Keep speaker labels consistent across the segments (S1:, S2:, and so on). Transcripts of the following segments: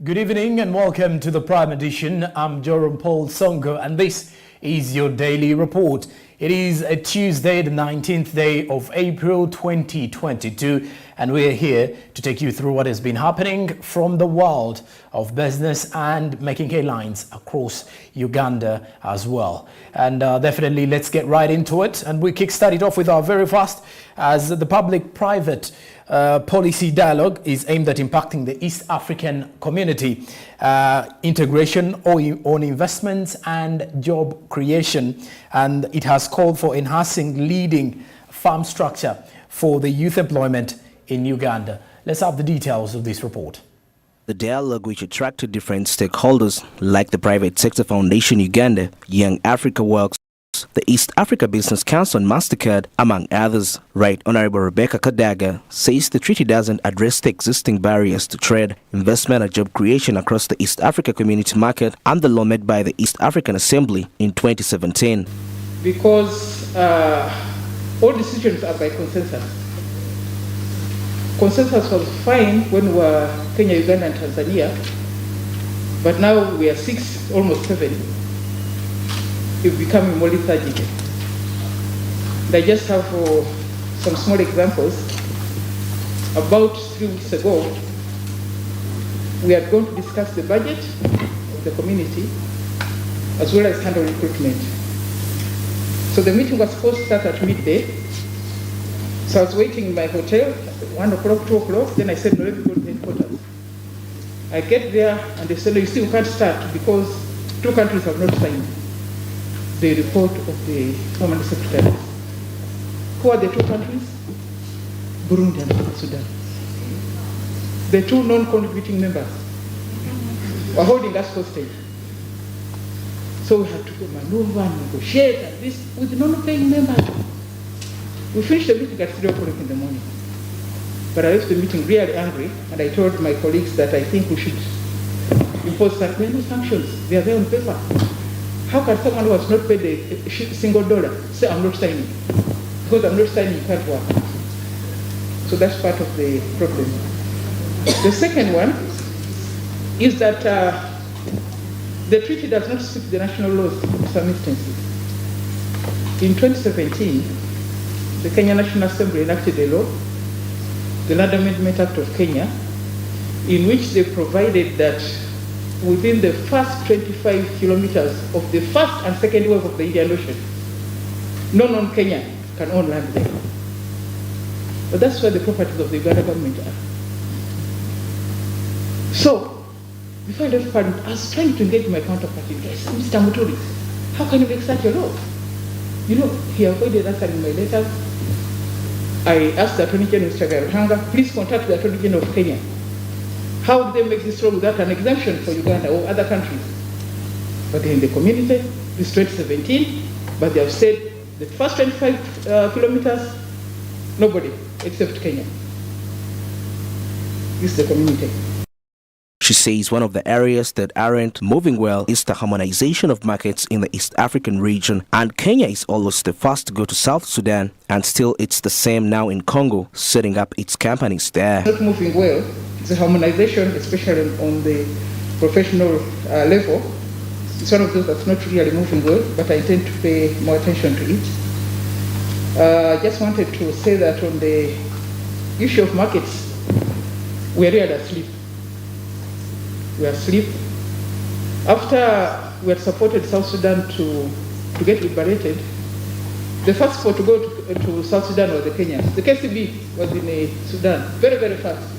S1: Good evening and welcome to the Prime Edition. I'm Joram Paul Songo and this is your daily report. It is a Tuesday, the 19th day of April 2022, and we're here to take you through what has been happening from the world of business and making headlines across Uganda as well. And definitely let's get right into it. And we kickstart it off with our very first, as the public-private policy dialogue is aimed at impacting the East African community, integration on investments and job creation, and it has called for enhancing leading farm structure for the youth employment in Uganda. Let's have the details of this report.
S2: The dialogue, which attracted different stakeholders like the Private Sector Foundation Uganda, Young Africa Works, the East Africa Business Council and MasterCard, among others. Right Honorable Rebecca Kadaga says the treaty doesn't address the existing barriers to trade, investment and job creation across the East Africa community market and the law made by the East African Assembly in 2017.
S3: Because all decisions are by consensus. Consensus was fine when we were Kenya, Uganda and Tanzania, but now we are 6, almost 7. It's becoming more lethargic. And I just have some small examples. About 3 weeks ago, we are going to discuss the budget of the community as well as handle recruitment. So the meeting was supposed to start at midday. So I was waiting in my hotel, 1 o'clock, 2 o'clock, then I said, no, let me go to headquarters. I get there and they said, no, you still can't start because 2 countries have not signed the report of the Permanent Secretary. Who are the 2 countries? Burundi and South Sudan. The 2 non-contributing members were holding us hostage. So we had to go maneuver and negotiate and this with non-paying members. We finished the meeting at 3 o'clock in the morning. But I left the meeting really angry, and I told my colleagues that I think we should impose that. There are no sanctions. They are there on paper. How can someone who has not paid a single dollar say, I'm not signing? Because I'm not signing, you can't work. So that's part of the problem. The second one is that the treaty does not suit the national laws in some instances. In 2017, the Kenya National Assembly enacted a law, the Land Amendment Act of Kenya, in which they provided that within the first 25 kilometers of the first and second wave of the Indian Ocean, no non-Kenyan can own land there. But that's where the properties of the Uganda government are. So, before I left Parliament, I was trying to engage my counterpart in case, Mr. Muturi, how can you make such a law? You know, he avoided answering my letters. I asked the Attorney General, Mr. Garuhanga, please contact the Attorney General of Kenya. How do they make this law without an exemption for Uganda or other countries? But they're in the community, this 2017, but they have said the first 25 kilometers, nobody except Kenya. This is the community.
S2: She says one of the areas that aren't moving well is the harmonization of markets in the East African region, and Kenya is always the first to go to South Sudan, and still it's the same now in Congo, setting up its companies there.
S3: Not moving well. The harmonization, especially on the professional level, is one of those that's not really moving well, but I intend to pay more attention to it. I just wanted to say that on the issue of markets, we're really asleep. We are asleep. After we had supported South Sudan to get liberated, the first port to go to South Sudan was the Kenyans. The KCB was in Sudan, very, very fast.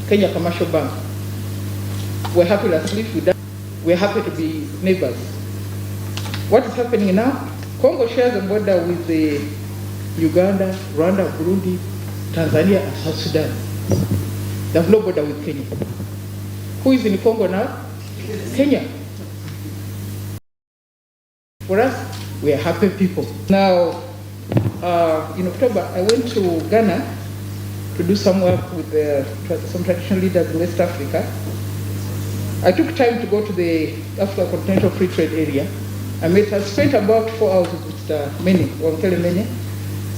S3: Kenya Commercial Bank. We're happy to asleep with that. We're happy to be neighbors. What is happening now? Congo shares a border with the Uganda, Rwanda, Burundi, Tanzania, and South Sudan. They have no border with Kenya. Who is in Congo now? Kenya. For us, we are happy people. Now, in October, I went to Ghana to do some work with some traditional leaders in West Africa. I took time to go to the Africa Continental Free Trade Area. I spent about 4 hours with Mr. Mene,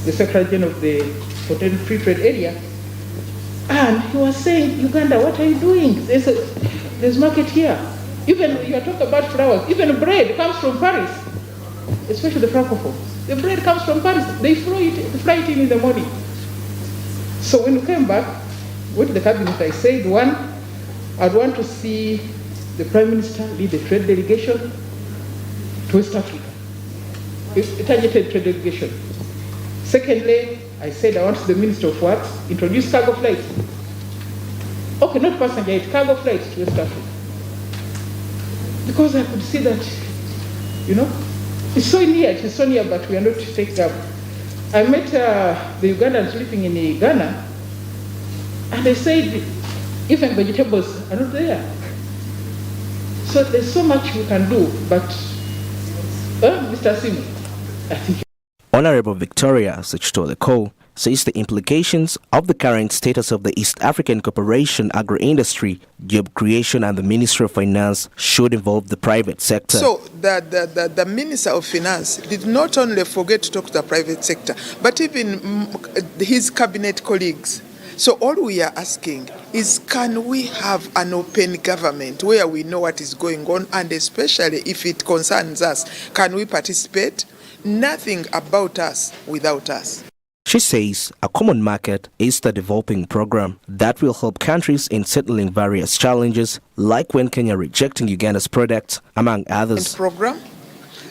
S3: the Secretary General of the Continental Free Trade Area. And he was saying, Uganda, what are you doing? There's market here. Even you are talking about flowers, even bread comes from Paris, especially the Francophones. The bread comes from Paris. They fly it in the morning. So when we came back, went to the cabinet, I said, one, I'd want to see the Prime Minister lead the trade delegation to West Africa, a targeted trade delegation. Secondly, I said I want the Minister of Works introduce cargo flights. Okay, not passenger, it's cargo flights to West Africa. Because I could see that, it's so near, but we are not taking up. I met the Ugandans living in Ghana, and they said even vegetables are not there. So there's so much we can do, but Mr. Sim, I think.
S2: Honorable Victoria Sechitoleko says the implications of the current status of the East African Cooperation agro-industry, job creation and the Ministry of Finance should involve the private sector.
S4: So the Minister of Finance did not only forget to talk to the private sector, but even his cabinet colleagues. So all we are asking is, can we have an open government where we know what is going on, and especially if it concerns us, can we participate? Nothing about us without us.
S2: She says a common market is the developing program that will help countries in settling various challenges, like when Kenya rejecting Uganda's products, among others.
S4: Program,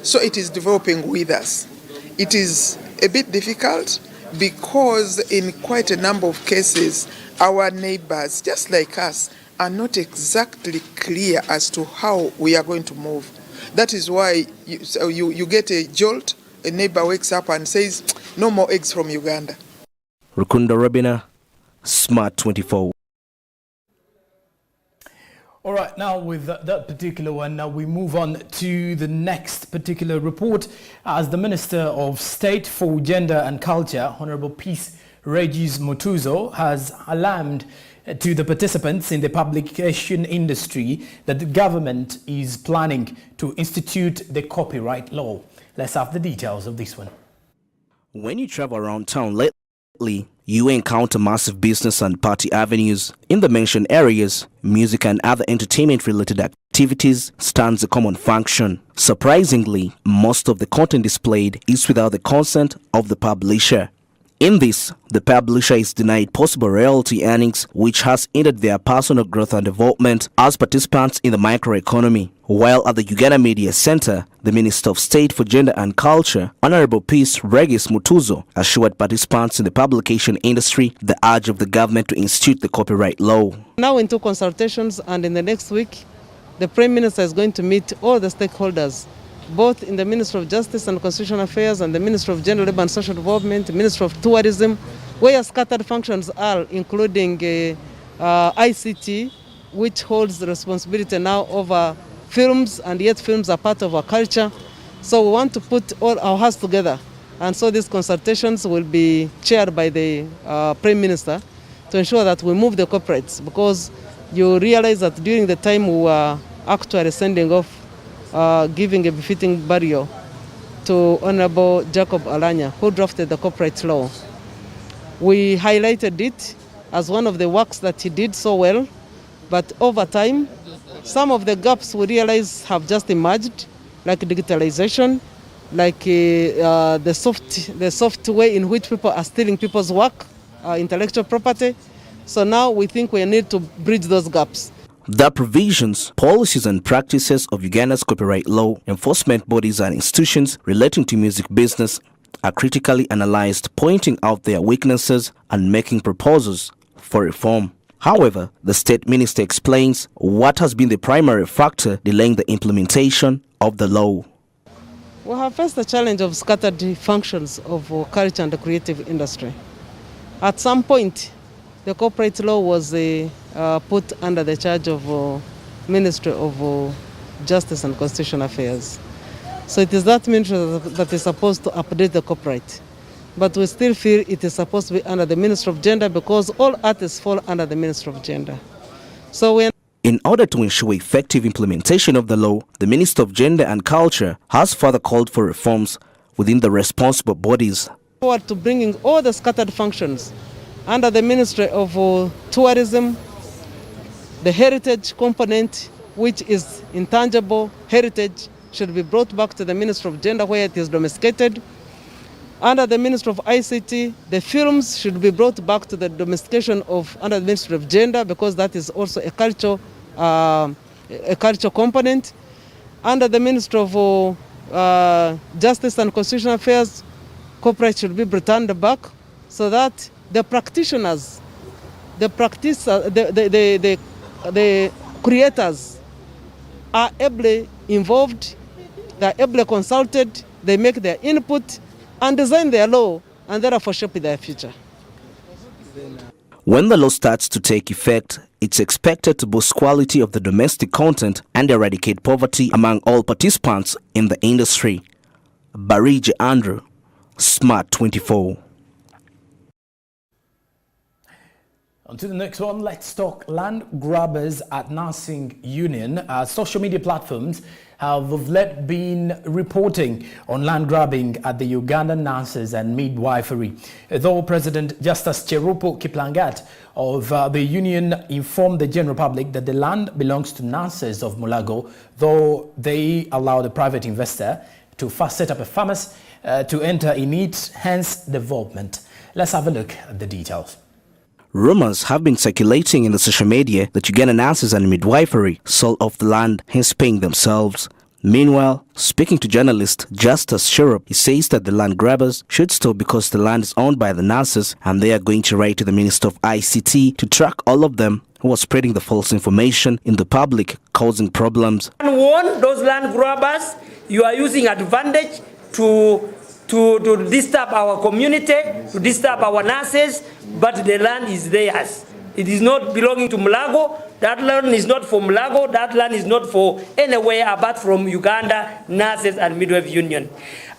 S4: so it is developing with us. It is a bit difficult because in quite a number of cases, our neighbors, just like us, are not exactly clear as to how we are going to move. That is why you get a jolt, a neighbor wakes up and says, no more eggs from Uganda.
S2: Rukunda Rabina, Smart 24.
S1: All right, now with that particular one, now we move on to the next particular report. As the Minister of State for Gender and Culture, Honorable Peace Regis Mutuzo, has alarmed to the participants in the publication industry that the government is planning to institute the copyright law. Let's have the details of this one.
S2: When you travel around town lately, you encounter massive business and party avenues. In the mentioned areas, music and other entertainment-related activities stands a common function. Surprisingly, most of the content displayed is without the consent of the publisher. In this, the publisher is denied possible royalty earnings, which has hindered their personal growth and development as participants in the microeconomy. While at the Uganda Media Center, the Minister of State for Gender and Culture, Honorable Peace Regis Mutuzo, assured participants in the publication industry the urge of the government to institute the copyright law.
S5: Now into consultations, and in the next week, the Prime Minister is going to meet all the stakeholders, both in the Ministry of Justice and Constitutional Affairs and the Ministry of Gender, Labour and Social Development, the Ministry of Tourism, where scattered functions are, including ICT, which holds the responsibility now over films, and yet films are part of our culture. So we want to put all our hearts together. And so these consultations will be chaired by the Prime Minister to ensure that we move the corporates, because you realize that during the time we were actually sending off giving a befitting burial to Honorable Jacob Alanya, who drafted the corporate law. We highlighted it as one of the works that he did so well, but over time, some of the gaps we realize have just emerged, like digitalization, like the soft way in which people are stealing people's work, intellectual property. So now we think we need to bridge those gaps.
S2: The provisions, policies and practices of Uganda's copyright law, enforcement bodies and institutions relating to music business are critically analyzed, pointing out their weaknesses and making proposals for reform. However, the State Minister explains what has been the primary factor delaying the implementation of the law.
S5: We have faced the challenge of scattered functions of culture and the creative industry. At some point, the corporate law was put under the charge of Ministry of Justice and Constitutional Affairs. So it is that ministry that is supposed to update the corporate. But we still feel it is supposed to be under the Ministry of Gender, because all artists fall under the Ministry of Gender. So
S2: in order to ensure effective implementation of the law, the Minister of Gender and Culture has further called for reforms within the responsible bodies.
S5: Forward to bringing all the scattered functions Under the Ministry of Tourism, the heritage component, which is intangible heritage, should be brought back to the Ministry of Gender where it is domesticated. Under the Ministry of ICT, the films should be brought back to the domestication of under the Ministry of Gender because that is also a cultural component. Under the Ministry of Justice and Constitutional Affairs, copyright should be returned back so that the practitioners, the creators are ably involved, they are ably consulted, they make their input and design their law and therefore shape their future.
S2: When the law starts to take effect, it's expected to boost quality of the domestic content and eradicate poverty among all participants in the industry. Barija Andrew, Smart 24.
S1: On to the next one, let's talk land grabbers at nursing union. Social media platforms have of late been reporting on land grabbing at the Ugandan nurses and midwifery. Though President Justus Cherupo Kiplangat of the union informed the general public that the land belongs to nurses of Mulago, though they allowed a private investor to first set up a pharmacy to enter in it, hence development. Let's have a look at the details.
S2: Rumors have been circulating in the social media that Ugandan nurses and midwifery sold off the land, hence paying themselves. Meanwhile, speaking to journalist Justus Cherupo, he says that the land grabbers should stop because the land is owned by the nurses and they are going to write to the Minister of ICT to track all of them who are spreading the false information in the public, causing problems.
S6: And warn those land grabbers, you are using advantage to disturb our community, to disturb our nurses, but the land is theirs. It is not belonging to Mulago. That land is not for Mulago. That land is not for anywhere apart from Uganda Nurses and Midwife Union.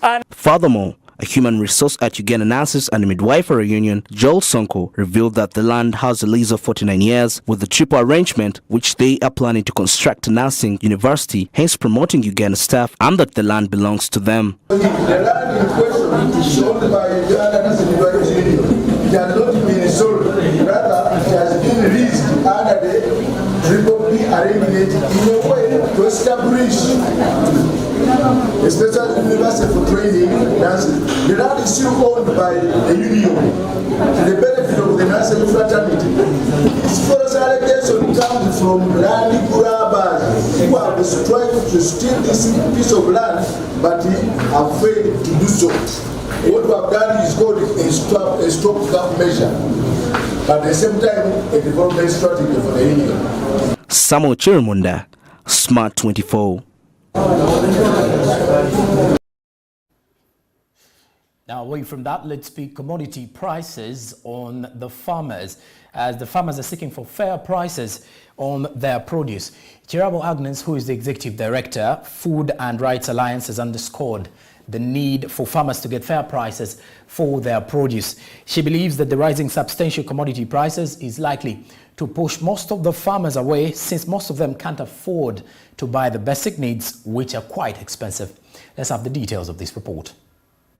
S6: And
S2: furthermore, a human resource at Uganda Nurses and Midwifery Union, Joel Sonko, revealed that the land has a lease of 49 years with the triple arrangement which they are planning to construct a nursing university, hence promoting Uganda staff, and that the land belongs to them.
S7: The land in question is owned by Uganda Nurses and Midwifery Union. It has not been sold, rather it has been leased under the triple B arrangement in a way to establish a special university for training nurses. The land is still owned by the union to the benefit of the nursing fraternity. This false allegation comes from land grabbers who have tried to steal this piece of land but have failed to do so. What we have done is called a stop-gap measure, but at the same time a development strategy for the union.
S2: Samuel Chirimunda, Smart 24.
S1: Now, away from that, let's speak commodity prices on the farmers, as the farmers are seeking for fair prices on their produce. Chirabo Agnes, who is the Executive Director, Food and Rights Alliance, has underscored the need for farmers to get fair prices for their produce. She believes that the rising substantial commodity prices is likely to push most of the farmers away, since most of them can't afford to buy the basic needs, which are quite expensive. Let's have the details of this report.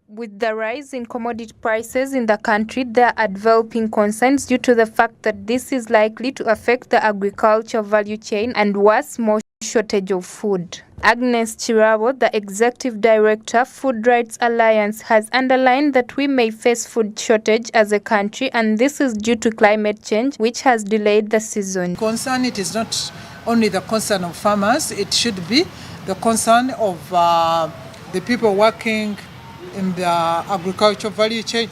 S8: With the rise in commodity prices in the country, there are developing concerns due to the fact that this is likely to affect the agriculture value chain and worse, more shortage of food. Agnes Chirabo, the Executive Director, Food Rights Alliance, has underlined that we may face food shortage as a country, and this is due to climate change, which has delayed the season.
S9: Concern, it is not only the concern of farmers, it should be the concern of the people working in the agricultural value chains,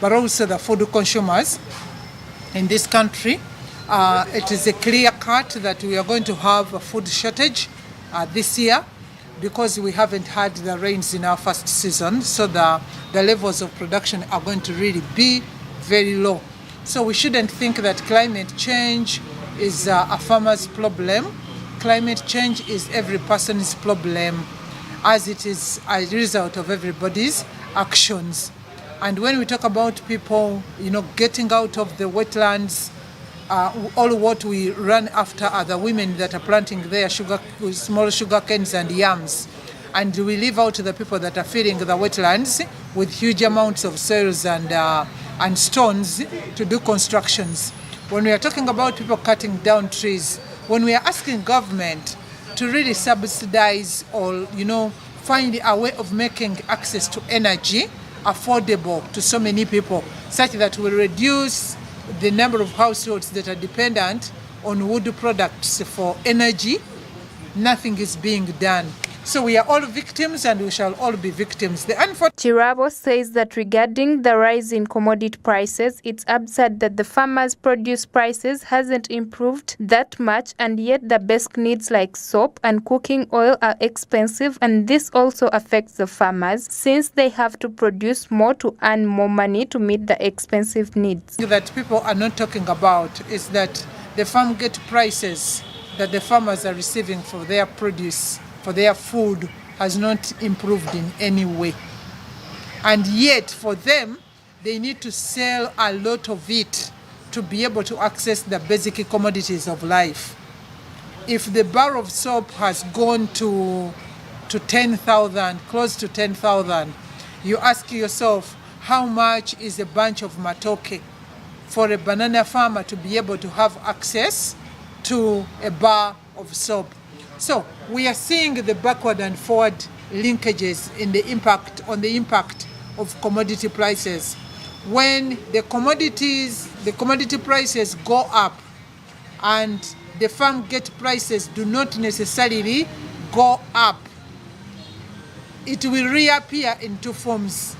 S9: but also the food consumers in this country. It is a clear cut that we are going to have a food shortage this year because we haven't had the rains in our first season, so the levels of production are going to really be very low. So we shouldn't think that climate change is a farmer's problem. Climate change is every person's problem, as it is a result of everybody's actions. And when we talk about people, getting out of the wetlands, all what we run after are the women that are planting their small sugar canes and yams. and we leave out the people that are filling the wetlands with huge amounts of soils and stones to do constructions. When we are talking about people cutting down trees, when we are asking government to really subsidize or, find a way of making access to energy affordable to so many people, such that will reduce the number of households that are dependent on wood products for energy, nothing is being done. So we are all victims and we shall all be victims.
S8: Chirabo says that regarding the rise in commodity prices, it's absurd that the farmers' produce prices hasn't improved that much, and yet the basic needs like soap and cooking oil are expensive, and this also affects the farmers since they have to produce more to earn more money to meet the expensive needs.
S9: That people are not talking about is that the farm gate prices that the farmers are receiving for their produce, for their food, has not improved in any way. And yet for them, they need to sell a lot of it to be able to access the basic commodities of life. If the bar of soap has gone to 10,000, close to 10,000, you ask yourself, how much is a bunch of matoke for a banana farmer to be able to have access to a bar of soap? So we are seeing the backward and forward linkages in the impact of commodity prices. When the commodity prices go up and the farm gate prices do not necessarily go up, it will reappear in two forms.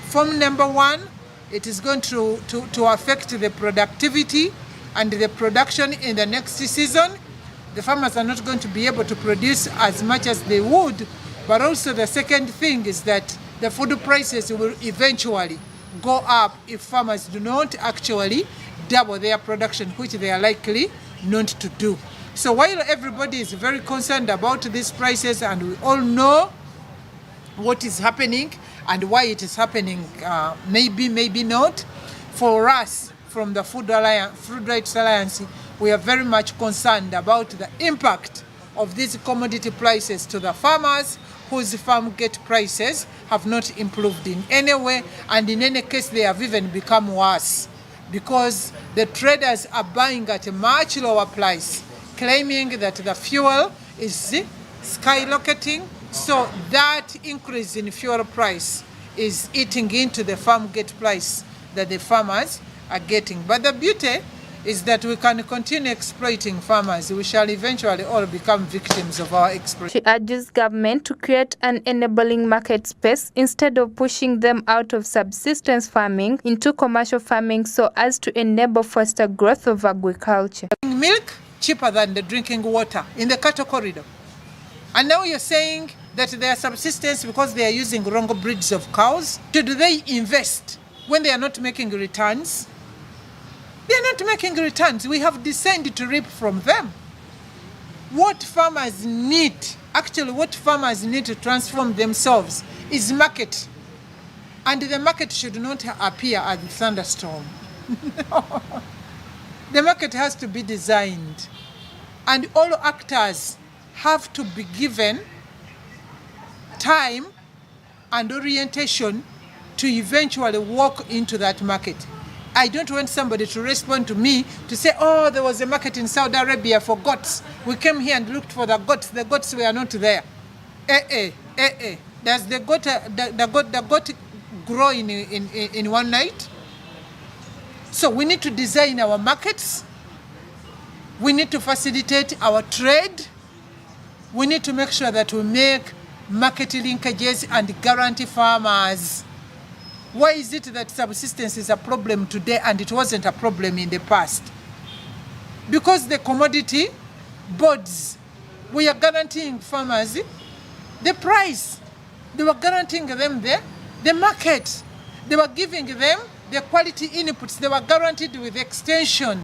S9: Form number one, it is going to affect the productivity and the production in the next season. The farmers are not going to be able to produce as much as they would, but also the second thing is that the food prices will eventually go up if farmers do not actually double their production, which they are likely not to do. So while everybody is very concerned about these prices and we all know what is happening and why it is happening, maybe not, for us from the Food Rights Alliance, we are very much concerned about the impact of these commodity prices to the farmers whose farm gate prices have not improved in any way, and in any case they have even become worse because the traders are buying at a much lower price, claiming that the fuel is skyrocketing. So that increase in fuel price is eating into the farm gate price that the farmers are getting. But the beauty is that we can continue exploiting farmers. We shall eventually all become victims of our exploitation.
S8: She urges government to create an enabling market space instead of pushing them out of subsistence farming into commercial farming so as to enable faster growth of agriculture.
S9: Milk cheaper than the drinking water in the cattle corridor. And now you're saying that they are subsistence because they are using wrong breeds of cows. Should they invest when they are not making returns? They are not making returns. We have decided to reap from them. What farmers need to transform themselves is market. And the market should not appear as a thunderstorm. No. The market has to be designed. And all actors have to be given time and orientation to eventually walk into that market. I don't want somebody to respond to me to say, oh, there was a market in Saudi Arabia for goats. We came here and looked for the goats were not there. Does the goat grow in one night? So we need to design our markets. We need to facilitate our trade. We need to make sure that we make market linkages and guarantee farmers. Why is it that subsistence is a problem today and it wasn't a problem in the past? Because the commodity boards, we are guaranteeing farmers the price. They were guaranteeing them the market. They were giving them the quality inputs. They were guaranteed with extension.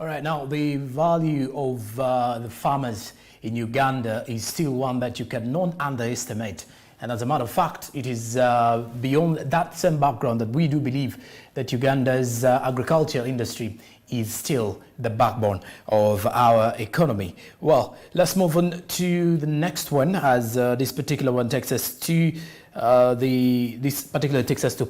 S1: All right, now the value of the farmers in Uganda is still one that you cannot underestimate. And as a matter of fact, it is beyond that same background that we do believe that Uganda's agriculture industry is still the backbone of our economy. Well, let's move on to the next one, as this particular one takes us to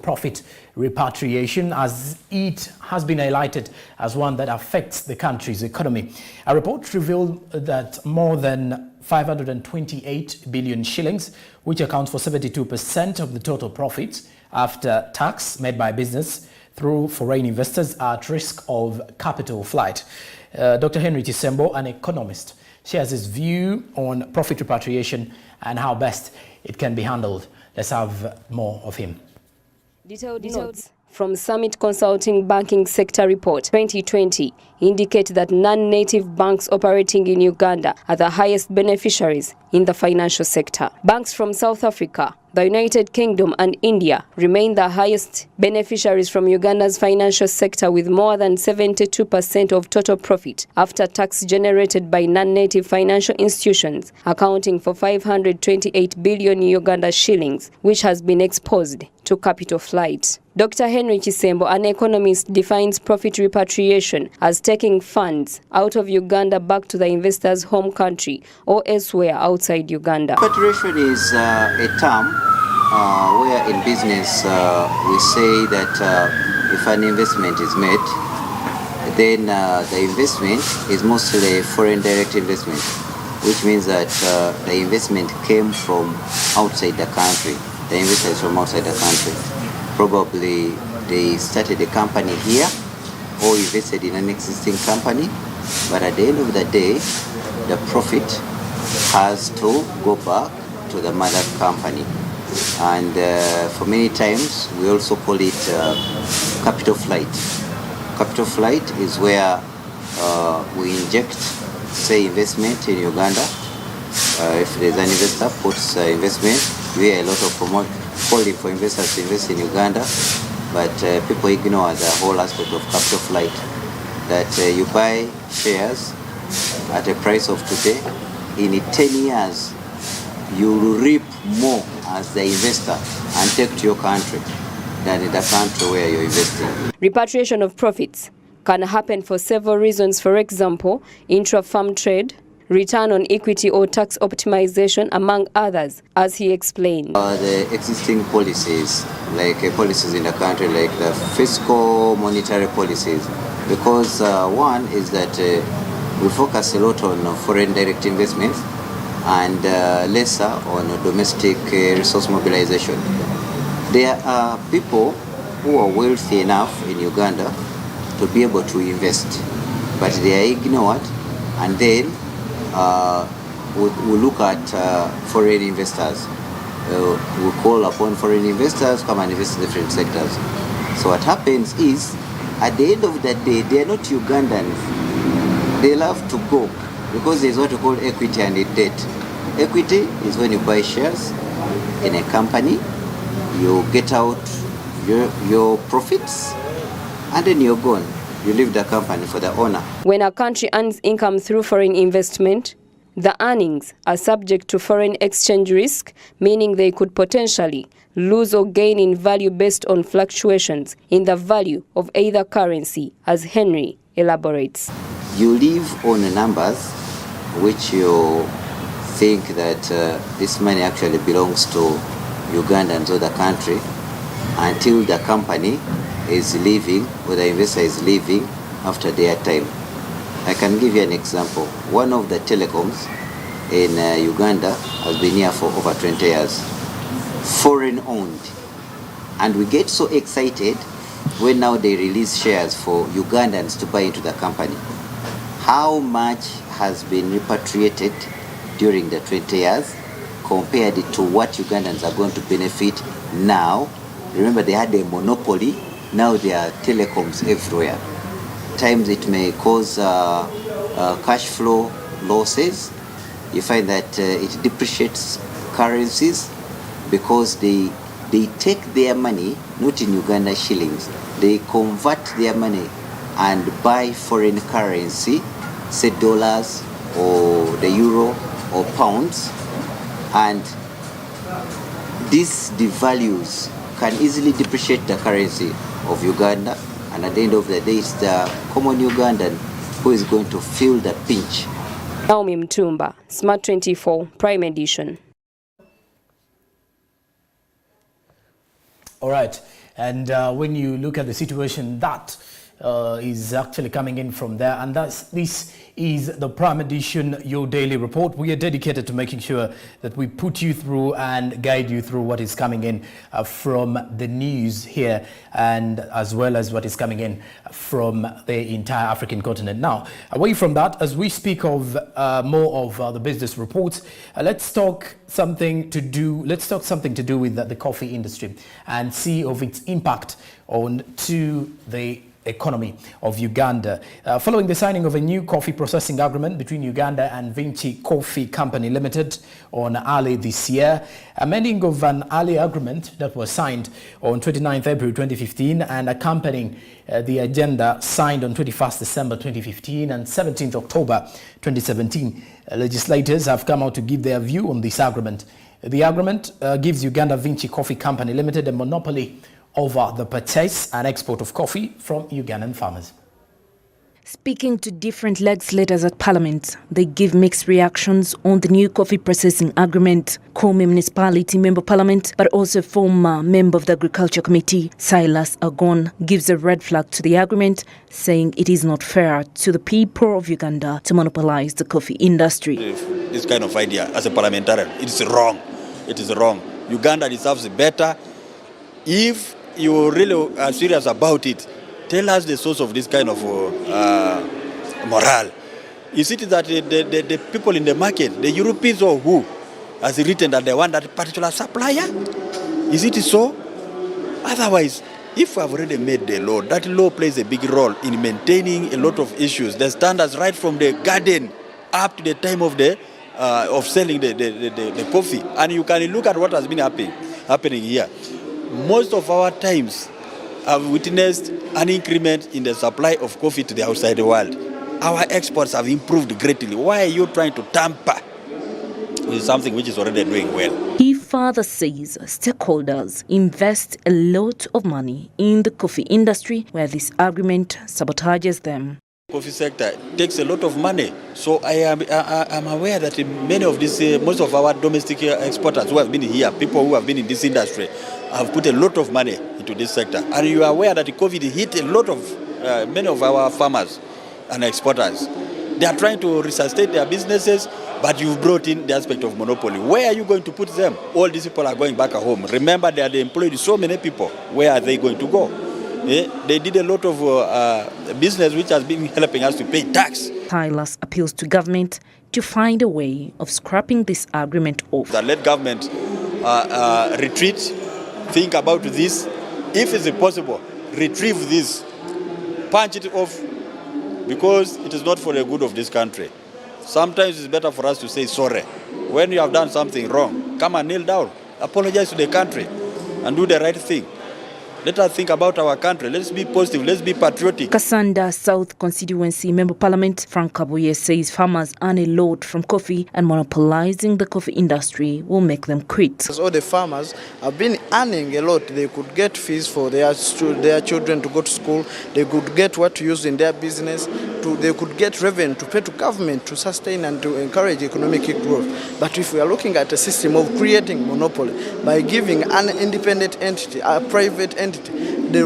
S1: profit repatriation, as it has been highlighted as one that affects the country's economy. A report revealed that more than 528 billion shillings, which accounts for 72% of the total profits after tax made by business through foreign investors, are at risk of capital flight. Dr. Henry Chisembo, an economist, shares his view on profit repatriation and how best it can be handled. Let's have more of him.
S10: Detailed notes from Summit Consulting Banking Sector Report 2020 indicate that non-native banks operating in Uganda are the highest beneficiaries in the financial sector. Banks from South Africa, the United Kingdom and India remain the highest beneficiaries from Uganda's financial sector, with more than 72% of total profit after tax generated by non-native financial institutions, accounting for 528 billion Uganda shillings, which has been exposed to capital flight. Dr. Henry Chisembo, an economist, defines profit repatriation as taking funds out of Uganda back to the investor's home country or elsewhere outside Uganda.
S11: Repatriation is a term where in business we say that if an investment is made, then the investment is mostly foreign direct investment, which means that the investment came from outside the country. The investor is from outside the country. Probably they started a company here or invested in an existing company, but at the end of the day, the profit has to go back to the mother company. And for many times, we also call it capital flight. Capital flight is where we inject, say, investment in Uganda. If there's an investor puts investment, we hear a lot of calling for investors to invest in Uganda, but people ignore the whole aspect of capital flight, that you buy shares at a price of today. In 10 years, you will reap more as the investor and take to your country than in the country where you're investing.
S10: Repatriation of profits can happen for several reasons. For example, intra-farm trade, return on equity or tax optimization, among others, as he explained.
S11: The existing policies, like policies in the country, like the fiscal monetary policies, because one is that we focus a lot on foreign direct investments and lesser on domestic resource mobilization. There are people who are wealthy enough in Uganda to be able to invest, but they are ignored, and then we look at foreign investors. We call upon foreign investors to come and invest in different sectors. So what happens is, at the end of the day, they are not Ugandans. They love to go because there's what we call equity and debt. Equity is when you buy shares in a company, you get out your profits, and then you're gone. You leave the company for the owner.
S10: When a country earns income through foreign investment, the earnings are subject to foreign exchange risk, meaning they could potentially lose or gain in value based on fluctuations in the value of either currency, as Henry elaborates.
S11: You live on the numbers which you think that this money actually belongs to Ugandans or the country until the company is leaving or the investor is leaving after their time. I can give you an example. One of the telecoms in Uganda has been here for over 20 years, foreign owned. And we get so excited when now they release shares for Ugandans to buy into the company. How much has been repatriated during the 20 years compared to what Ugandans are going to benefit now? Remember, they had a monopoly. Now there are telecoms everywhere. Times it may cause cash flow losses. You find that it depreciates currencies because they take their money, not in Uganda shillings, they convert their money and buy foreign currency, say dollars or the euro or pounds, and this devalues, can easily depreciate the currency of Uganda, And at the end of the day, it's the common Ugandan who is going to feel the pinch.
S10: Naomi Mtumba, Smart 24, Prime Edition.
S1: All right, and when you look at the situation that is actually coming in from there, and this is the Prime Edition, your daily report. We are dedicated to making sure that we put you through and guide you through what is coming in from the news here, and as well as what is coming in from the entire African continent. Now, away from that, as we speak of more of the business reports, let's talk something to do with the coffee industry and see of its impact on to the economy of Uganda. Following the signing of a new coffee processing agreement between Uganda and Vinci Coffee Company Limited on early this year, amending of an early agreement that was signed on 29th April 2015 and accompanying the agenda signed on 21st December 2015 and 17th October 2017. Legislators have come out to give their view on this agreement. The agreement gives Uganda Vinci Coffee Company Limited a monopoly over the purchase and export of coffee from Ugandan farmers.
S12: Speaking to different legislators at Parliament, they give mixed reactions on the new coffee processing agreement. Kome Municipality Member Parliament, but also former member of the Agriculture Committee, Silas Agon, gives a red flag to the agreement, saying it is not fair to the people of Uganda to monopolize the coffee industry.
S13: This kind of idea, as a parliamentarian, it is wrong. It is wrong. Uganda deserves better. If you really are serious about it, tell us the source of this kind of morale. Is it that the people in the market, the Europeans or who, has written that they want that particular supplier? Is it so? Otherwise, if we have already made the law, that law plays a big role in maintaining a lot of issues. The standards right from the garden up to the time of the of selling the coffee. And you can look at what has been happening here. Most of our times have witnessed an increment in the supply of coffee to the outside world. Our exports have improved greatly. Why are you trying to tamper with something which is already doing well?
S12: He further says stakeholders invest a lot of money in the coffee industry, where this agreement sabotages them.
S13: Coffee sector takes a lot of money, so I'm aware that many of these, most of our domestic exporters who have been here, people who have been in this industry, have put a lot of money into this sector. And you are aware that COVID hit a lot of many of our farmers and exporters. They are trying to resuscitate their businesses, but you've brought in the aspect of monopoly. Where are you going to put them? All these people are going back home. Remember, they employed so many people. Where are they going to go? They did a lot of business which has been helping us to pay tax.
S12: Silas appeals to government to find a way of scrapping this agreement off.
S13: Let government retreat, think about this. If it's possible, retrieve this, punch it off, because it is not for the good of this country. Sometimes it's better for us to say sorry. When you have done something wrong, come and kneel down, apologize to the country, and do the right thing. Let us think about our country. Let's be positive. Let's be patriotic.
S12: Kasanda South Constituency Member Parliament Frank Kabuye says farmers earn a lot from coffee, and monopolizing the coffee industry will make them quit.
S14: All the farmers have been earning a lot. They could get fees for their children to go to school. They could get what to use in their business. They could get revenue to pay to government to sustain and to encourage economic growth. But if we are looking at a system of creating monopoly by giving an independent entity, a private entity, the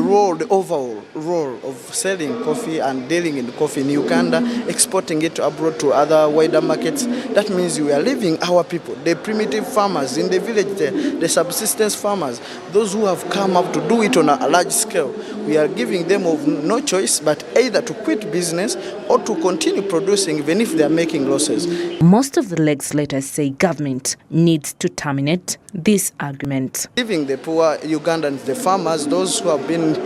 S14: overall role of selling coffee and dealing in coffee in Uganda, exporting it abroad to other wider markets, that means we are leaving our people, the primitive farmers in the village, the subsistence farmers, those who have come up to do it on a large scale. We are giving them no choice but either to quit business or to continue producing even if they are making losses.
S12: Most of the legislators say government needs to terminate this agreement.
S14: Giving the poor Ugandans, the farmers, those who have been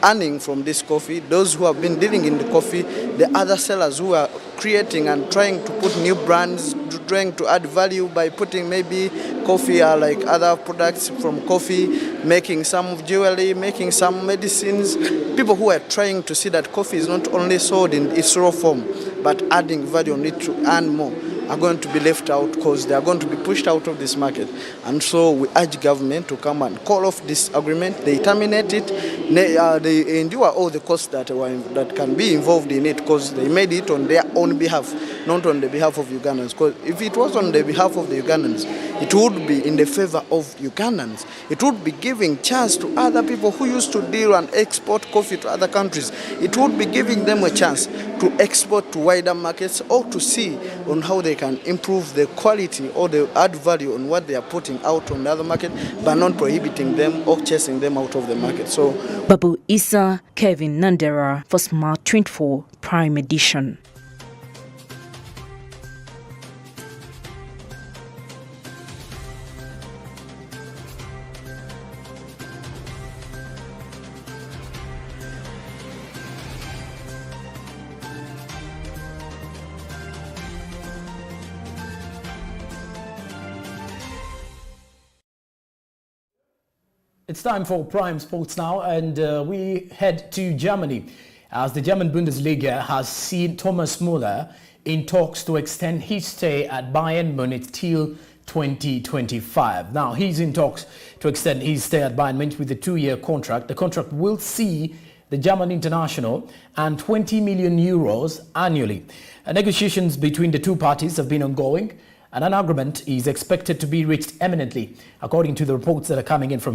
S14: earning from this coffee, those who have been dealing in the coffee, the other sellers who are creating and trying to put new brands, trying to add value by putting maybe coffee or like other products from coffee, making some jewelry, making some medicines. People who are trying to see that coffee is not only sold in its raw form, but adding value on it to earn more. are going to be left out because they are going to be pushed out of this market. And so we urge government to come and call off this agreement. They terminate it. They endure all the costs that can be involved in it because they made it on their own behalf, not on the behalf of Ugandans. Because if it was on the behalf of the Ugandans, it would be in the favor of Ugandans. It would be giving chance to other people who used to deal and export coffee to other countries. It would be giving them a chance to export to wider markets or to see on how they can improve the quality or the add value on what they are putting out on the other market, but not prohibiting them or chasing them out of the market. So,
S12: Babu Issa, Kevin Nandera for Smart 24 Prime Edition.
S1: It's time for Prime Sports now, and we head to Germany as the German Bundesliga has seen Thomas Müller in talks to extend his stay at Bayern Munich till 2025. Now, he's in talks to extend his stay at Bayern Munich with a 2-year contract. The contract will see the German international and 20 million euros annually. Negotiations between the two parties have been ongoing, and an agreement is expected to be reached imminently, according to the reports that are coming in from